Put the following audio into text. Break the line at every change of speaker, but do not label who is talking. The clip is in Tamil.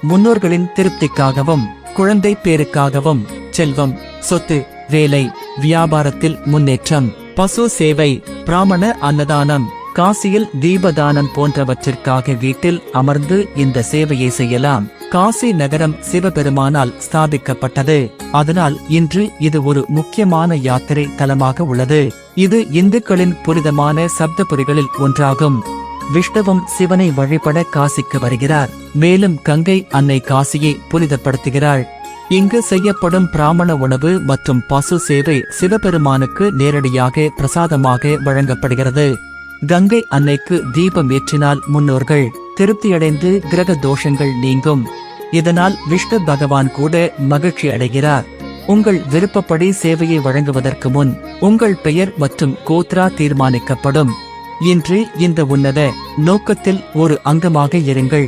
முன்னோர்களின் திருப்திக்காகவும் குழந்தை பேருக்காகவும் செல்வம், சொத்து, வேலை, வியாபாரத்தில் முன்னேற்றம், பசு சேவை, பிராமண அன்னதானம், காசியில் தீபதானம் போன்றவற்றிற்காக வீட்டில் அமர்ந்து இந்த சேவையை செய்யலாம். காசி நகரம் சிவபெருமானால் ஸ்தாபிக்கப்பட்டது. அதனால் இன்று இது ஒரு முக்கியமான யாத்திரை தலமாக உள்ளது. இது இந்துக்களின் புனிதமான சப்தபுரிகளில் ஒன்றாகும். விஷ்ணுவும் சிவனை வழிபட காசிக்கு வருகிறார். மேலும் கங்கை அன்னை காசியை புனிதப்படுத்துகிறாள். இங்கு செய்யப்படும் பிராமண உணவு மற்றும் பசு சேவை சிவபெருமானுக்கு நேரடியாக பிரசாதமாக வழங்கப்படுகிறது. கங்கை அன்னைக்கு தீபம் ஏற்றினால் முன்னோர்கள் திருப்தியடைந்து கிரக தோஷங்கள் நீங்கும். இதனால் விஷ்ணு பகவான் கூட மகிழ்ச்சி அடைகிறார். உங்கள் விருப்பப்படி சேவையை வழங்குவதற்கு முன் உங்கள் பெயர் மற்றும் கோத்ரா தீர்மானிக்கப்படும். இன்று இந்த உன்னத நோக்கத்தில் ஒரு அங்கமாக இருங்கள்.